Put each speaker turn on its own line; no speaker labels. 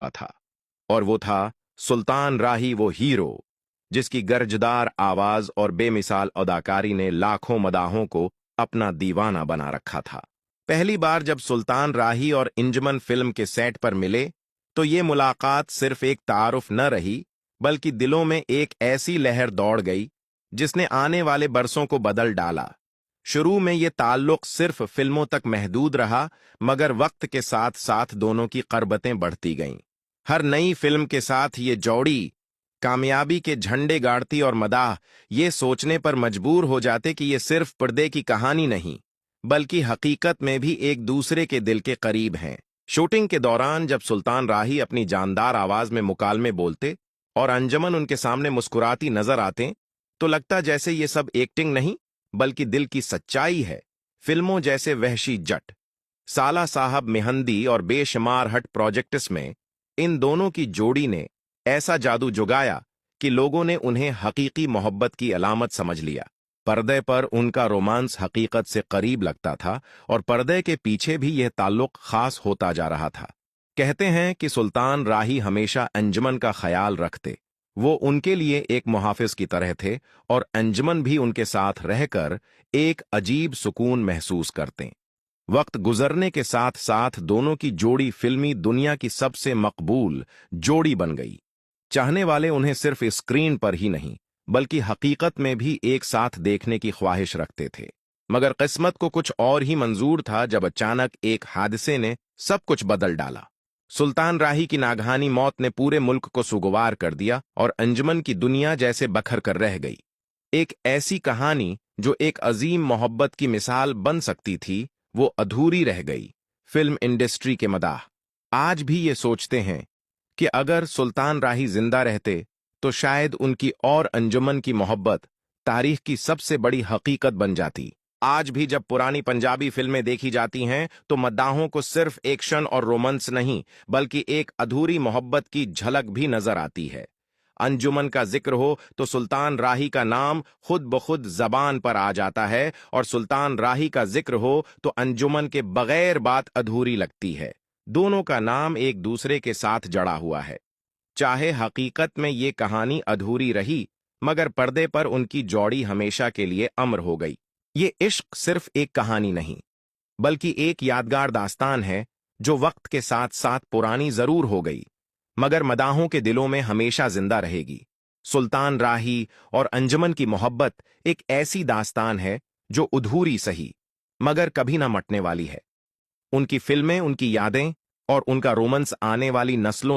था। और वो था सुल्तान राही, वो हीरो जिसकी गर्जदार आवाज और बेमिसाल अदाकारी ने लाखों मदाहों को अपना दीवाना बना रखा था। पहली बार जब सुल्तान राही और इंजमन फिल्म के सेट पर मिले तो ये मुलाकात सिर्फ एक तारुफ न रही, बल्कि दिलों में एक ऐसी लहर दौड़ गई जिसने आने वाले बरसों को बदल डाला। शुरू में ये ताल्लुक सिर्फ फिल्मों तक महदूद रहा, मगर वक्त के साथ साथ दोनों की करबतें बढ़ती गईं। हर नई फिल्म के साथ ये जोड़ी कामयाबी के झंडे गाड़ती और मदाह ये सोचने पर मजबूर हो जाते कि ये सिर्फ पर्दे की कहानी नहीं, बल्कि हकीकत में भी एक दूसरे के दिल के करीब हैं। शूटिंग के दौरान जब सुल्तान राही अपनी जानदार आवाज में मुकालमे बोलते और अंजमन उनके सामने मुस्कुराती नजर आते, तो लगता जैसे ये सब एक्टिंग नहीं, बल्कि दिल की सच्चाई है। फिल्मों जैसे वहशी जट, साला साहब मेहंदी और बेशुमार हट प्रोजेक्ट्स में इन दोनों की जोड़ी ने ऐसा जादू जुगाया कि लोगों ने उन्हें हकीकी मोहब्बत की अलामत समझ लिया। पर्दे पर उनका रोमांस हकीकत से करीब लगता था और पर्दे के पीछे भी यह ताल्लुक खास होता जा रहा था। कहते हैं कि सुल्तान राही हमेशा अंजुमन का ख्याल रखते। वो उनके लिए एक मुहाफिज की तरह थे और अंजुमन भी उनके साथ रहकर एक अजीब सुकून महसूस करते। वक्त गुजरने के साथ साथ दोनों की जोड़ी फिल्मी दुनिया की सबसे मकबूल जोड़ी बन गई। चाहने वाले उन्हें सिर्फ स्क्रीन पर ही नहीं, बल्कि हकीकत में भी एक साथ देखने की ख्वाहिश रखते थे। मगर किस्मत को कुछ और ही मंजूर था जब अचानक एक हादसे ने सब कुछ बदल डाला। सुल्तान राही की नागहानी मौत ने पूरे मुल्क को सुगवार कर दिया और अंजुमन की दुनिया जैसे बखर कर रह गई। एक ऐसी कहानी जो एक अजीम मोहब्बत की मिसाल बन सकती थी, वो अधूरी रह गई। फिल्म इंडस्ट्री के मदाह आज भी ये सोचते हैं कि अगर सुल्तान राही जिंदा रहते तो शायद उनकी और अंजुमन की मोहब्बत तारीख की सबसे बड़ी हकीकत बन जाती। आज भी जब पुरानी पंजाबी फिल्में देखी जाती हैं तो मद्दाहों को सिर्फ एक्शन और रोमांस नहीं, बल्कि एक अधूरी मोहब्बत की झलक भी नजर आती है। अंजुमन का जिक्र हो तो सुल्तान राही का नाम खुद ब खुद जबान पर आ जाता है, और सुल्तान राही का जिक्र हो तो अंजुमन के बगैर बात अधूरी लगती है। दोनों का नाम एक दूसरे के साथ जड़ा हुआ है। चाहे हकीकत में ये कहानी अधूरी रही, मगर पर्दे पर उनकी जोड़ी हमेशा के लिए अमर हो गई। ये इश्क सिर्फ एक कहानी नहीं, बल्कि एक यादगार दास्तान है जो वक्त के साथ साथ पुरानी जरूर हो गई, मगर मदाहों के दिलों में हमेशा जिंदा रहेगी। सुल्तान राही और अंजुमन की मोहब्बत एक ऐसी दास्तान है जो अधूरी सही, मगर कभी ना मटने वाली है। उनकी फिल्में, उनकी यादें और उनका रोमांस आने वाली नस्लों